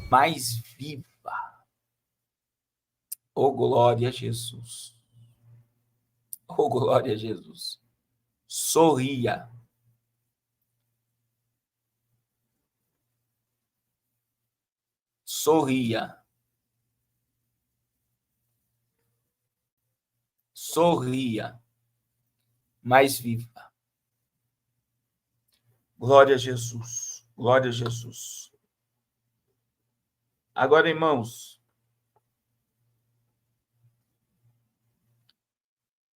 mais viva. Oh, glória a Jesus. Oh, glória a Jesus. Sorria. Sorria. Sorria. Mais viva. Glória a Jesus. Glória a Jesus. Agora, irmãos,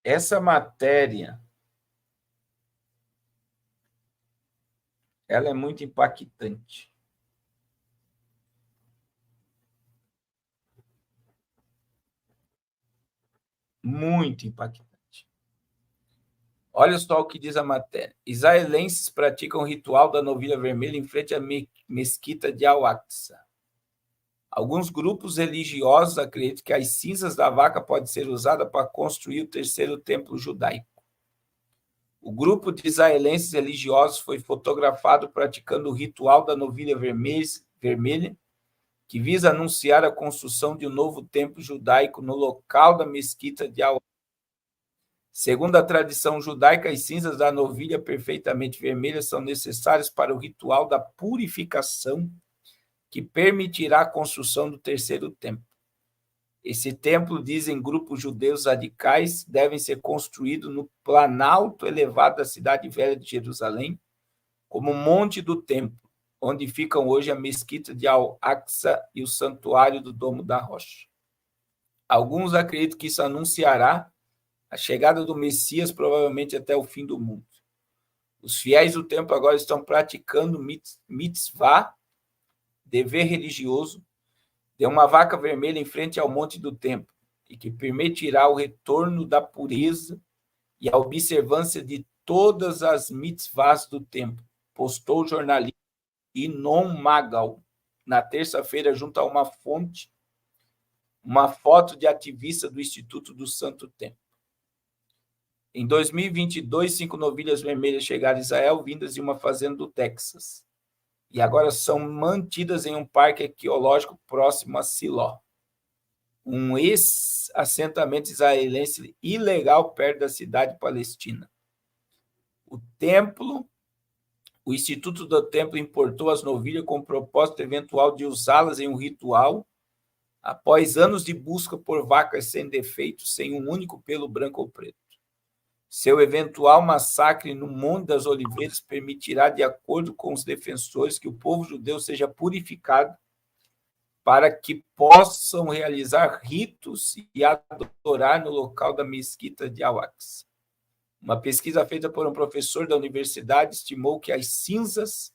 essa matéria, ela é muito impactante. Muito impactante. Olha só o que diz a matéria. Israelenses praticam o ritual da novilha vermelha em frente à mesquita de Al-Aqsa. Alguns grupos religiosos acreditam que as cinzas da vaca podem ser usadas para construir o terceiro templo judaico. O grupo de israelenses religiosos foi fotografado praticando o ritual da novilha vermelha, que visa anunciar a construção de um novo templo judaico no local da mesquita de Al-Aqsa. Segundo a tradição judaica, as cinzas da novilha perfeitamente vermelha são necessárias para o ritual da purificação que permitirá a construção do terceiro templo. Esse templo, dizem grupos judeus radicais, deve ser construído no planalto elevado da cidade velha de Jerusalém, como Monte do Templo, onde ficam hoje a mesquita de Al-Aqsa e o santuário do Domo da Rocha. Alguns acreditam que isso anunciará a chegada do Messias, provavelmente até o fim do mundo. Os fiéis do templo agora estão praticando mitzvah, dever religioso, de uma vaca vermelha em frente ao monte do templo, e que permitirá o retorno da pureza e a observância de todas as mitzvahs do templo, postou o jornalista Inon Magal na terça-feira junto a uma fonte, uma foto de ativista do Instituto do Santo Templo. Em 2022, 5 novilhas vermelhas chegaram a Israel, vindas de uma fazenda do Texas, e agora são mantidas em um parque arqueológico próximo a Siló, um ex-assentamento israelense ilegal perto da cidade palestina. O Instituto do Templo importou as novilhas com o propósito eventual de usá-las em um ritual, após anos de busca por vacas sem defeitos, sem um único pelo branco ou preto. Seu eventual massacre no Monte das Oliveiras permitirá, de acordo com os defensores, que o povo judeu seja purificado para que possam realizar ritos e adorar no local da mesquita de Al-Aqsa. Uma pesquisa feita por um professor da universidade estimou que as cinzas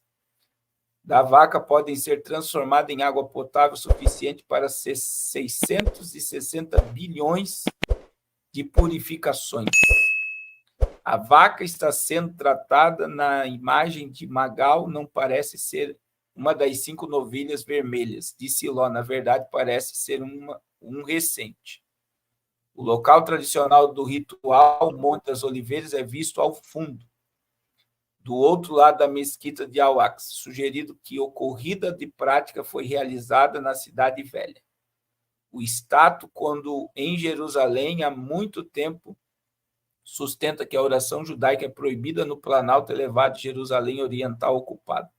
da vaca podem ser transformadas em água potável suficiente para 660 bilhões de purificações. A vaca está sendo tratada na imagem de Magal, não parece ser uma das 5 novilhas vermelhas de Siló, na verdade parece ser um recente. O local tradicional do ritual, Monte das Oliveiras, é visto ao fundo, do outro lado da mesquita de Al-Aqsa, sugerido que a corrida de prática foi realizada na Cidade Velha. O status, quando em Jerusalém, há muito tempo, sustenta que a oração judaica é proibida no Planalto elevado de Jerusalém Oriental ocupado.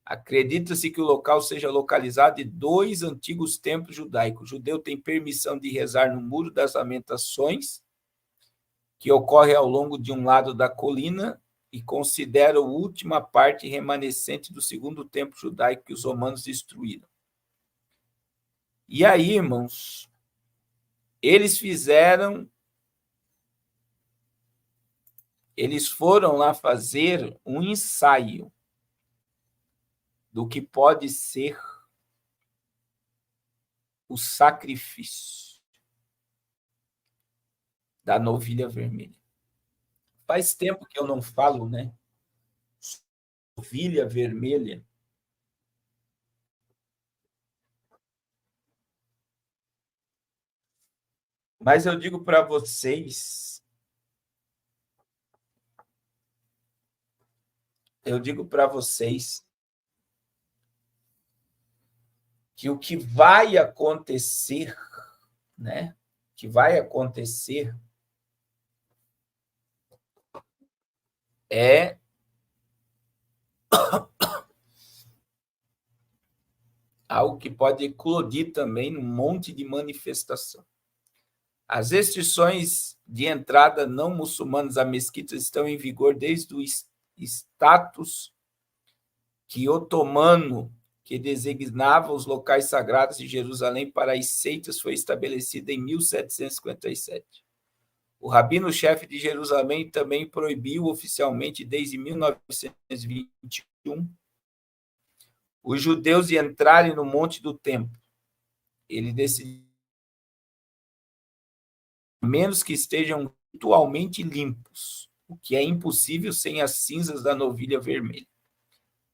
Acredita-se que o local seja localizado em 2 antigos templos judaicos. O judeu tem permissão de rezar no Muro das Lamentações, que ocorre ao longo de um lado da colina, e considera a última parte remanescente do segundo templo judaico que os romanos destruíram. E aí, irmãos, eles foram lá fazer um ensaio do que pode ser o sacrifício da novilha vermelha. Faz tempo que eu não falo, né? Novilha vermelha. Mas eu digo para vocês, que o que vai acontecer, né? Que vai acontecer é algo que pode eclodir também num monte de manifestação. As restrições de entrada não muçulmanas a mesquitas estão em vigor desde o status que otomano, que designava os locais sagrados de Jerusalém para as seitas, foi estabelecida em 1757. O rabino-chefe de Jerusalém também proibiu oficialmente, desde 1921, os judeus de entrarem no Monte do Templo. Ele decidiu, a menos que estejam ritualmente limpos, o que é impossível sem as cinzas da novilha vermelha.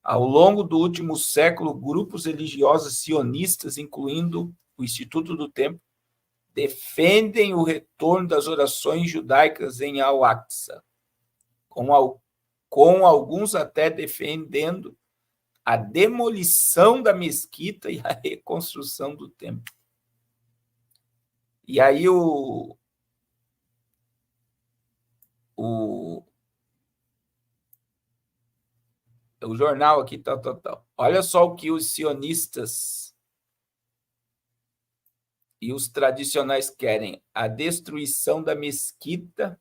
Ao longo do último século, grupos religiosos sionistas, incluindo o Instituto do Templo, defendem o retorno das orações judaicas em Al-Aqsa, com alguns até defendendo a demolição da mesquita e a reconstrução do templo. E aí o jornal aqui, tal. Olha só o que os sionistas e os tradicionais querem: a destruição da mesquita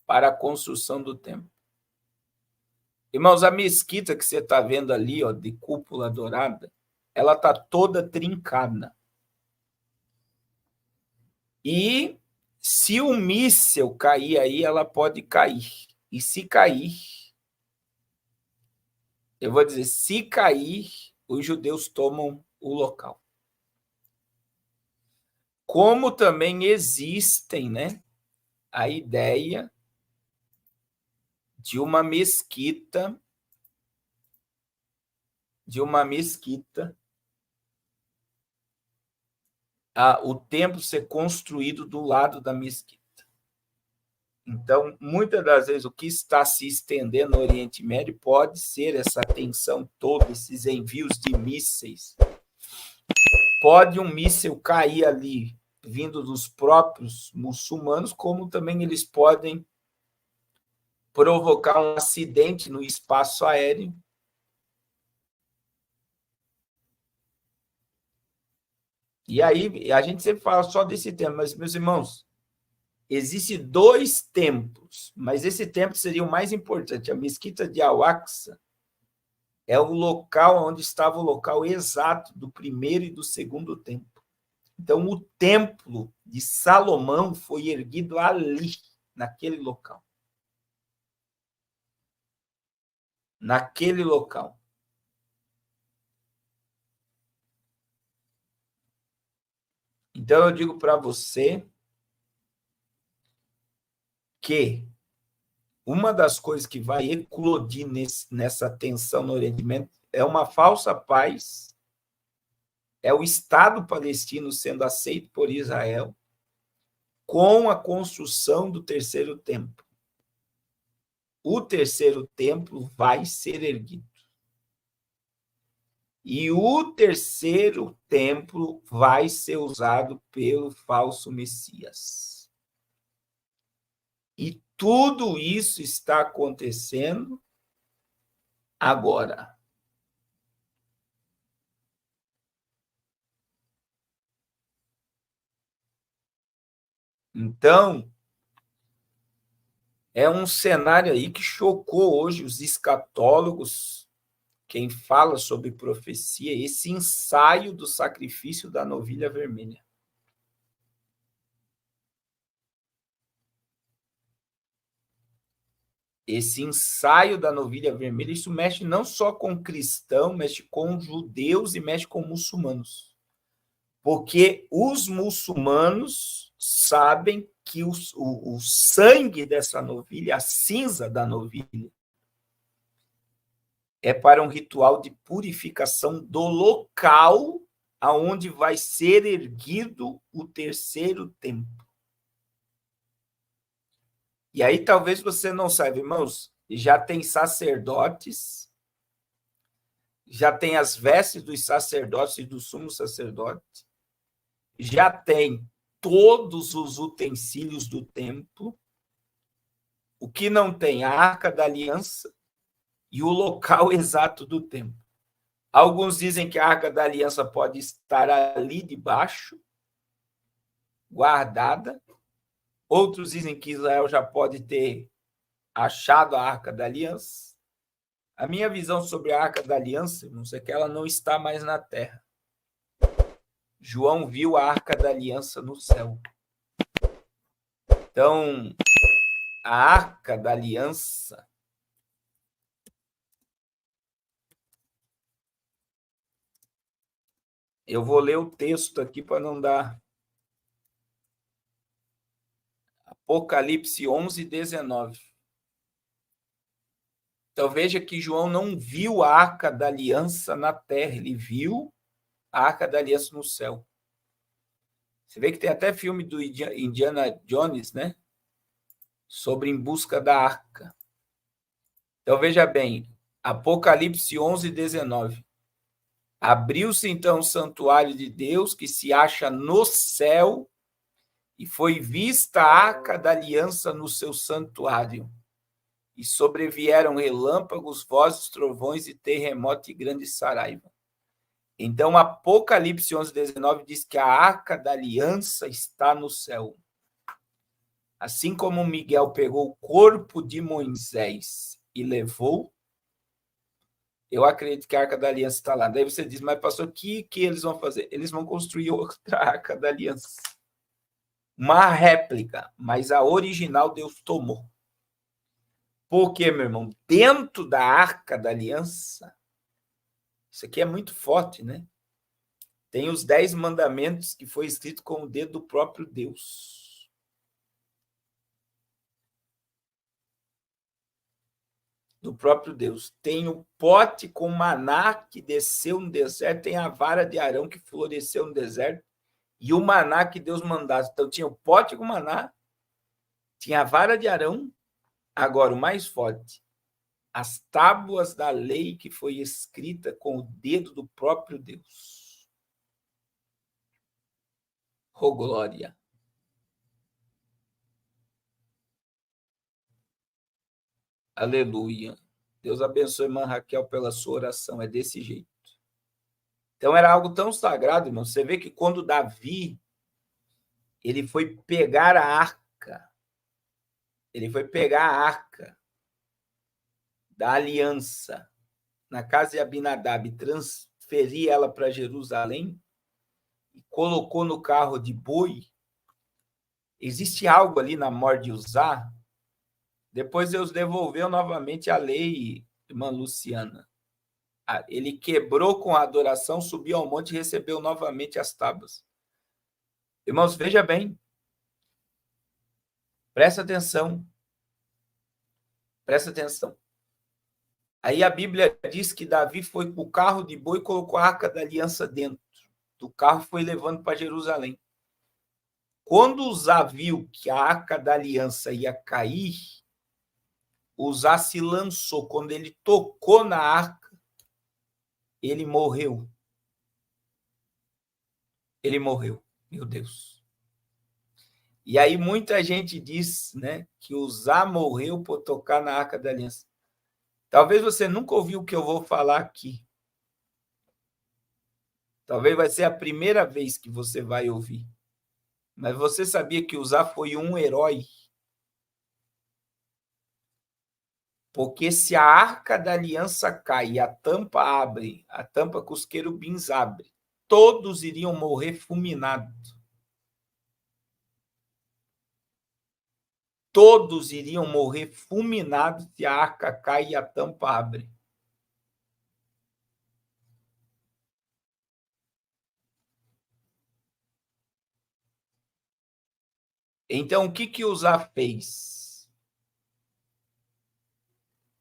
para a construção do templo. Irmãos, a mesquita que você está vendo ali, ó, de cúpula dourada, ela está toda trincada. E se um míssil cair aí, ela pode cair. E se cair, eu vou dizer, se cair, os judeus tomam o local. Como também existem, né, a ideia de uma mesquita, o templo ser construído do lado da mesquita. Então, muitas das vezes, o que está se estendendo no Oriente Médio pode ser essa tensão toda, esses envios de mísseis. Pode um míssil cair ali, vindo dos próprios muçulmanos, como também eles podem provocar um acidente no espaço aéreo. E aí, a gente sempre fala só desse tema, mas, meus irmãos, existem 2 templos, mas esse templo seria o mais importante. A mesquita de Al-Aqsa é o local onde estava o local exato do primeiro e do segundo templo. Então, o templo de Salomão foi erguido ali, naquele local. Naquele local. Então, eu digo para você que uma das coisas que vai eclodir nessa tensão no Oriente Médio é uma falsa paz, é o Estado palestino sendo aceito por Israel com a construção do terceiro templo. O terceiro templo vai ser erguido. E o terceiro templo vai ser usado pelo falso Messias. E tudo isso está acontecendo agora. Então, é um cenário aí que chocou hoje os escatólogos, quem fala sobre profecia, esse ensaio do sacrifício da novilha vermelha. Esse ensaio da novilha vermelha, isso mexe não só com cristão, mexe com judeus e mexe com muçulmanos. Porque os muçulmanos sabem que o sangue dessa novilha, a cinza da novilha, é para um ritual de purificação do local aonde vai ser erguido o terceiro templo. E aí talvez você não saiba, irmãos, já tem sacerdotes, já tem as vestes dos sacerdotes e do sumo sacerdote, já tem todos os utensílios do templo. O que não tem? A Arca da Aliança e o local exato do templo. Alguns dizem que a Arca da Aliança pode estar ali debaixo, guardada. Outros dizem que Israel já pode ter achado a Arca da Aliança. A minha visão sobre a Arca da Aliança, não sei, é que ela não está mais na terra. João viu a Arca da Aliança no céu. Então, a Arca da Aliança eu vou ler o texto aqui para não dar. Apocalipse 11, 19. Então, veja que João não viu a Arca da Aliança na terra, ele viu a Arca da Aliança no céu. Você vê que tem até filme do Indiana Jones, né? Sobre Em Busca da Arca. Então, veja bem, Apocalipse 11, 19. Abriu-se então o santuário de Deus, que se acha no céu, e foi vista a Arca da Aliança no seu santuário. E sobrevieram relâmpagos, vozes, trovões e terremoto e grande saraiva. Então, Apocalipse 11, 19 diz que a Arca da Aliança está no céu. Assim como Miguel pegou o corpo de Moisés e levou, eu acredito que a Arca da Aliança está lá. Daí você diz, mas pastor, o que eles vão fazer? Eles vão construir outra Arca da Aliança. Uma réplica, mas a original Deus tomou. Porque, meu irmão, dentro da Arca da Aliança, isso aqui é muito forte, né? Tem os 10 mandamentos que foi escrito com o dedo do próprio Deus. Do próprio Deus. Tem o pote com maná que desceu no deserto, tem a vara de Arão que floresceu no deserto, e o maná que Deus mandasse. Então, tinha o pote com maná, tinha a vara de Arão, agora o mais forte, as tábuas da lei que foi escrita com o dedo do próprio Deus. Oh, glória! Aleluia! Deus abençoe a irmã Raquel pela sua oração, é desse jeito. Então, era algo tão sagrado, irmão. Você vê que quando Davi ele foi pegar a arca, da aliança na casa de Abinadab, transferir ela para Jerusalém e colocou no carro de boi. Existe algo ali na morte de Uzá. Depois Deus devolveu novamente a lei, irmã Luciana. Ele quebrou com a adoração, subiu ao monte e recebeu novamente as tábuas. Irmãos, veja bem. Presta atenção. Presta atenção. Aí a Bíblia diz que Davi foi para o carro de boi e colocou a Arca da Aliança dentro do carro, foi levando para Jerusalém. Quando Uzá viu que a Arca da Aliança ia cair, Uzá se lançou. Quando ele tocou na arca, ele morreu. Ele morreu. Meu Deus. E aí muita gente diz, né, que Uzá morreu por tocar na Arca da Aliança. Talvez você nunca ouviu o que eu vou falar aqui. Talvez vai ser a primeira vez que você vai ouvir. Mas você sabia que Uzá foi um herói? Porque se a Arca da Aliança cai e a tampa abre, a tampa que os querubins abre, todos iriam morrer fulminados. Todos iriam morrer fulminados se a arca cai e a tampa abre. Então, o que Uzá fez?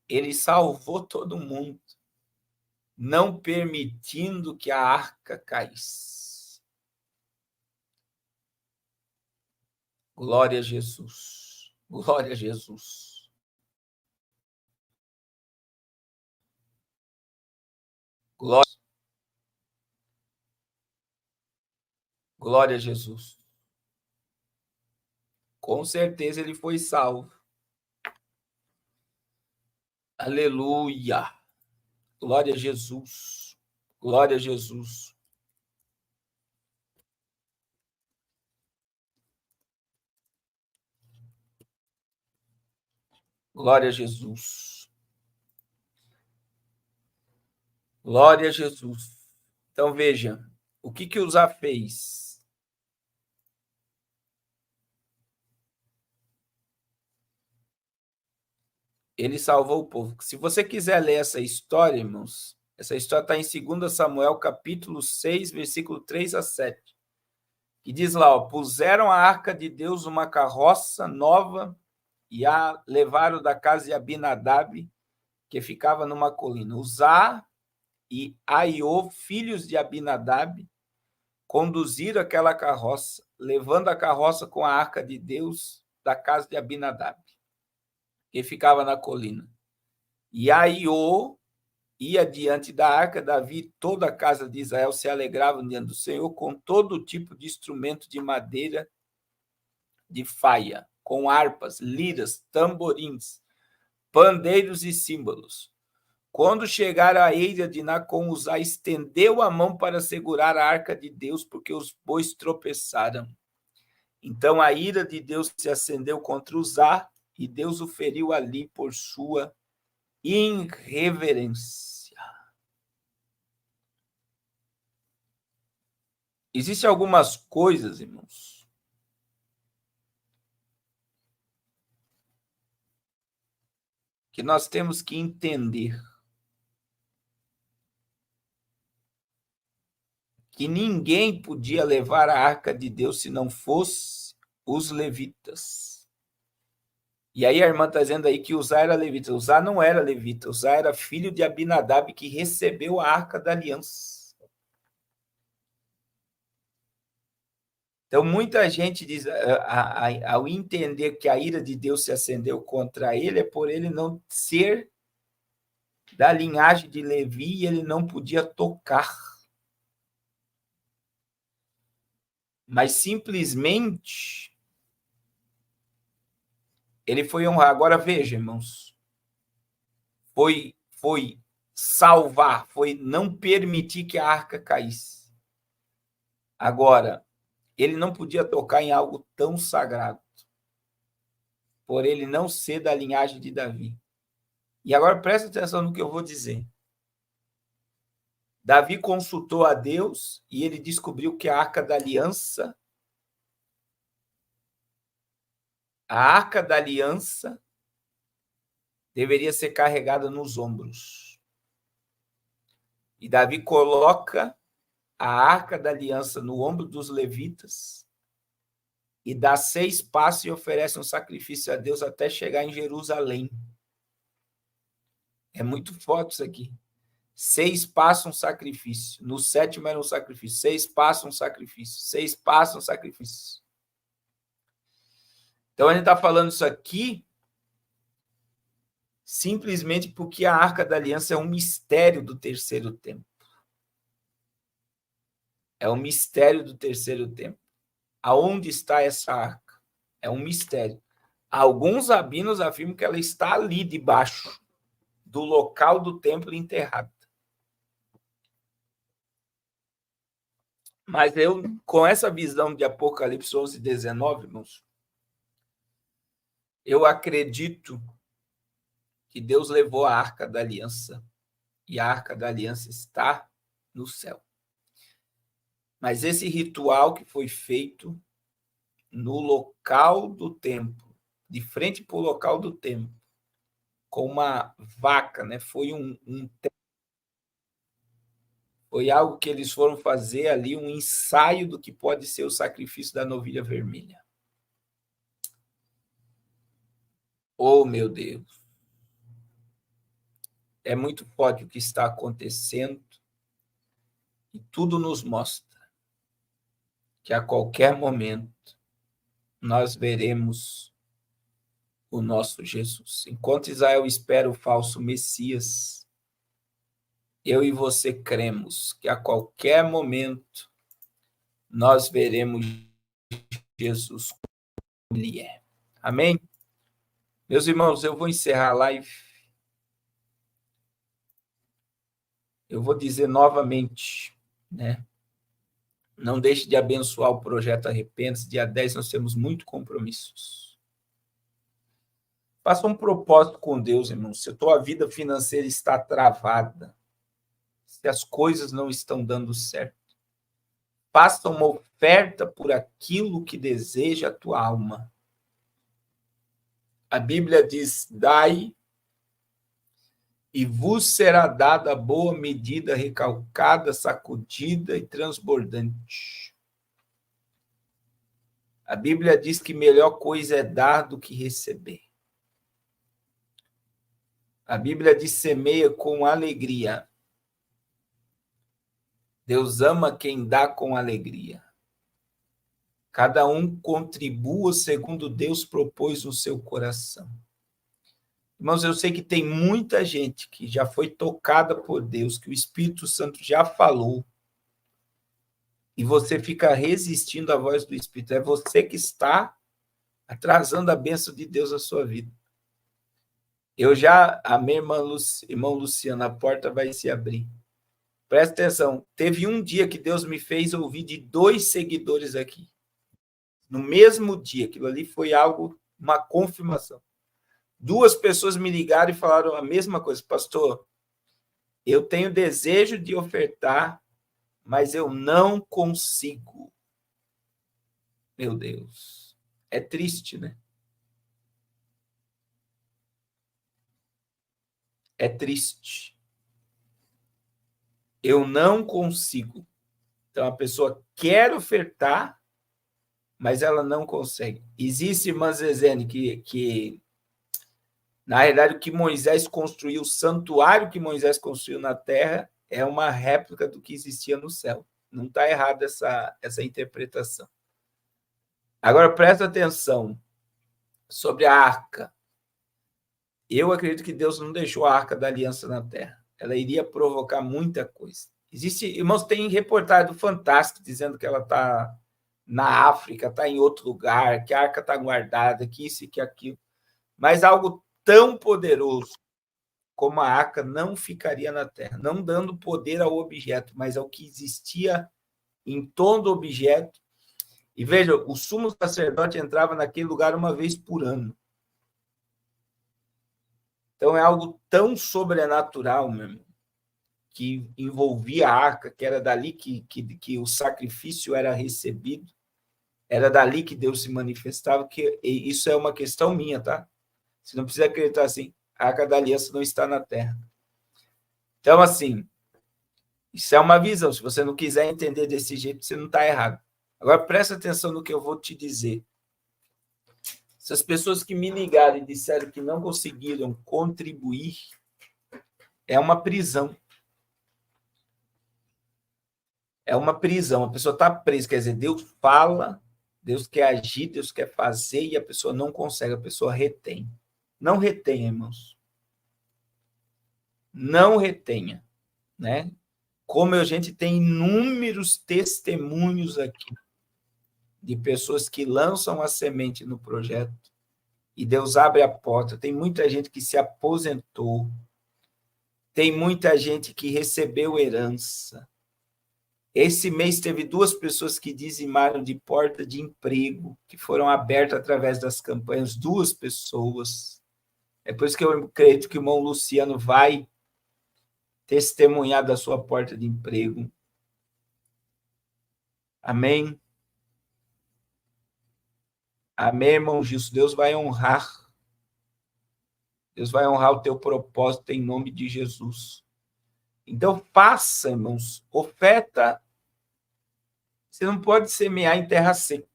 Ele salvou todo mundo, não permitindo que a arca caísse. Glória a Jesus. Glória a Jesus. Glória, glória a Jesus. Com certeza ele foi salvo. Aleluia. Glória a Jesus. Glória a Jesus. Glória a Jesus. Glória a Jesus. Então veja, o que Uzá fez? Ele salvou o povo. Se você quiser ler essa história, irmãos, essa história está em 2 Samuel, capítulo 6, versículo 3 a 7. Que diz lá, ó, puseram a arca de Deus numa carroça nova e a levaram da casa de Abinadab, que ficava numa colina. Uzá e Aiô, filhos de Abinadab, conduziram aquela carroça, levando a carroça com a arca de Deus da casa de Abinadab, que ficava na colina. E Aiô ia diante da arca, Davi e toda a casa de Israel se alegravam diante do Senhor com todo tipo de instrumento de madeira de faia, com harpas, liras, tamborins, pandeiros e símbolos. Quando chegaram à eira de Nacon, Uzá estendeu a mão para segurar a arca de Deus, porque os bois tropeçaram. Então a ira de Deus se acendeu contra Uzá, e Deus o feriu ali por sua irreverência. Existem algumas coisas, irmãos, que nós temos que entender. Que ninguém podia levar a arca de Deus se não fosse os levitas. E aí a irmã está dizendo aí que Uzá era levita. Uzá não era levita, Uzá era filho de Abinadab, que recebeu a arca da aliança. Então, muita gente diz, ao entender que a ira de Deus se acendeu contra ele, é por ele não ser da linhagem de Levi e ele não podia tocar. Mas simplesmente ele foi honrar. Agora veja, irmãos, foi salvar, foi não permitir que a arca caísse. Agora, ele não podia tocar em algo tão sagrado, por ele não ser da linhagem de Davi. E agora presta atenção no que eu vou dizer. Davi consultou a Deus e ele descobriu que a arca da aliança deveria ser carregada nos ombros. E Davi coloca a arca da aliança no ombro dos levitas e dá 6 passos e oferece um sacrifício a Deus até chegar em Jerusalém. É muito forte isso aqui. 6 passos, um sacrifício. No 7º era um sacrifício. 6 passos, um sacrifício. 6 passos, um sacrifício. Então, a gente está falando isso aqui simplesmente porque a Arca da Aliança é um mistério do terceiro templo. É um mistério do terceiro templo. Aonde está essa arca? É um mistério. Alguns rabinos afirmam que ela está ali debaixo do local do templo enterrada. Mas eu, com essa visão de Apocalipse 11:19, irmãos, eu acredito que Deus levou a Arca da Aliança e a Arca da Aliança está no céu. Mas esse ritual que foi feito no local do templo, de frente para o local do templo, com uma vaca, né? Foi algo que eles foram fazer ali, um ensaio do que pode ser o sacrifício da novilha vermelha. Oh, meu Deus! É muito forte o que está acontecendo e tudo nos mostra que a qualquer momento nós veremos o nosso Jesus. Enquanto Israel espera o falso Messias, eu e você cremos que a qualquer momento nós veremos Jesus como Ele é. Amém? Meus irmãos, eu vou encerrar a live. Eu vou dizer novamente, né? Não deixe de abençoar o projeto Arrependa-se. Dia 10 nós temos muitos compromissos. Faça um propósito com Deus, irmão. Se a tua vida financeira está travada, se as coisas não estão dando certo, faça uma oferta por aquilo que deseja a tua alma. A Bíblia diz: dai e vos será dada boa medida, recalcada, sacudida e transbordante. A Bíblia diz que melhor coisa é dar do que receber. A Bíblia diz: semeia com alegria. Deus ama quem dá com alegria. Cada um contribua segundo Deus propôs no seu coração. Irmãos, eu sei que tem muita gente que já foi tocada por Deus, que o Espírito Santo já falou, e você fica resistindo à voz do Espírito. É você que está atrasando a bênção de Deus na sua vida. Eu já, a minha irmã Luciana, a porta vai se abrir. Presta atenção, teve um dia que Deus me fez ouvir de 2 seguidores aqui. No mesmo dia, aquilo ali foi algo, uma confirmação. 2 pessoas me ligaram e falaram a mesma coisa: pastor, eu tenho desejo de ofertar, mas eu não consigo. Meu Deus, é triste, né? É triste. Eu não consigo. Então, a pessoa quer ofertar, mas ela não consegue. Existe, irmã Zezene, que na realidade, o que Moisés construiu, o santuário que Moisés construiu na terra, é uma réplica do que existia no céu. Não está errada essa interpretação. Agora, presta atenção sobre a arca. Eu acredito que Deus não deixou a arca da aliança na terra. Ela iria provocar muita coisa. Existe, irmãos, tem reportagem do Fantástico dizendo que ela está na África, está em outro lugar, que a arca está guardada, que isso e que aquilo. Mas algo tão poderoso como a arca não ficaria na terra, não dando poder ao objeto, mas ao que existia em todo objeto. E veja, o sumo sacerdote entrava naquele lugar uma vez por ano. Então é algo tão sobrenatural, meu irmão, que envolvia a arca, que era dali que o sacrifício era recebido, era dali que Deus se manifestava, que isso é uma questão minha, tá? Você não precisa acreditar assim, a arca da aliança não está na terra. Então, assim, isso é uma visão. Se você não quiser entender desse jeito, você não está errado. Agora, presta atenção no que eu vou te dizer. Essas pessoas que me ligaram e disseram que não conseguiram contribuir, é uma prisão. É uma prisão. A pessoa está presa. Quer dizer, Deus fala, Deus quer agir, Deus quer fazer, e a pessoa não consegue, a pessoa retém. Não retenha, irmãos. Não retenha, né? Como a gente tem inúmeros testemunhos aqui de pessoas que lançam a semente no projeto e Deus abre a porta. Tem muita gente que se aposentou, tem muita gente que recebeu herança. Esse mês teve 2 pessoas que dizimaram de porta de emprego, que foram abertas através das campanhas, 2 pessoas. É por isso que eu acredito que o irmão Luciano vai testemunhar da sua porta de emprego. Amém? Amém, irmão Gilson? Deus vai honrar. Deus vai honrar o teu propósito em nome de Jesus. Então, faça, irmãos, oferta. Você não pode semear em terra seca.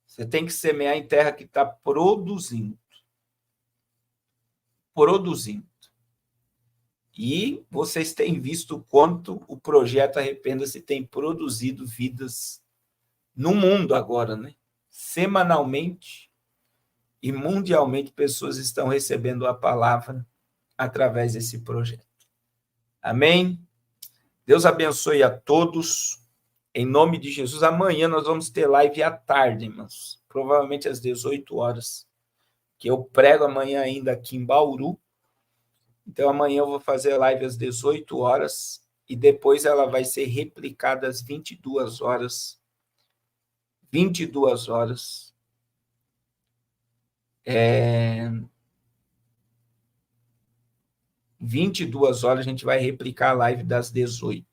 Você tem que semear em terra que está produzindo. Produzindo. E vocês têm visto o quanto o projeto Arrependa-se tem produzido vidas no mundo agora, né? Semanalmente e mundialmente, pessoas estão recebendo a palavra através desse projeto. Amém? Deus abençoe a todos. Em nome de Jesus. Amanhã nós vamos ter live à tarde, irmãos. Provavelmente às 18 horas. Que eu prego amanhã ainda aqui em Bauru. Então, amanhã eu vou fazer live às 18 horas. E depois ela vai ser replicada às 22 horas. 22 horas. 22 horas a gente vai replicar a live das 18.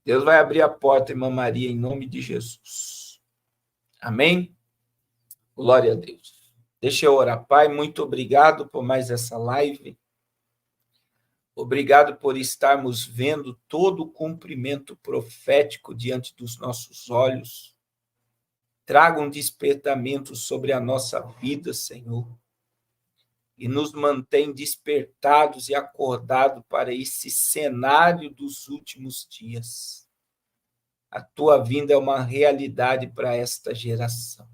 Deus vai abrir a porta, irmã Maria, em nome de Jesus. Amém? Glória a Deus. Deixa eu orar. Pai, muito obrigado por mais essa live. Obrigado por estarmos vendo todo o cumprimento profético diante dos nossos olhos. Traga um despertamento sobre a nossa vida, Senhor. E nos mantém despertados e acordados para esse cenário dos últimos dias. A tua vinda é uma realidade para esta geração.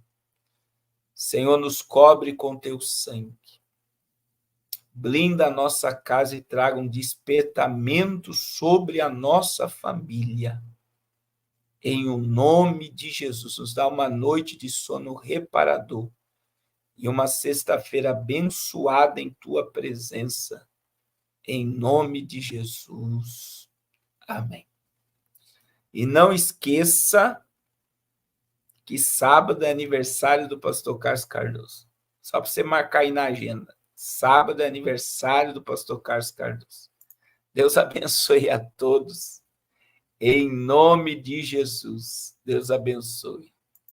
Senhor, nos cobre com teu sangue. Blinda a nossa casa e traga um despertamento sobre a nossa família. Em o nome de Jesus, nos dá uma noite de sono reparador e uma sexta-feira abençoada em tua presença. Em nome de Jesus. Amém. E não esqueça que sábado é aniversário do pastor Carlos Cardoso. Só para você marcar aí na agenda. Sábado é aniversário do pastor Carlos Cardoso. Deus abençoe a todos. Em nome de Jesus. Deus abençoe.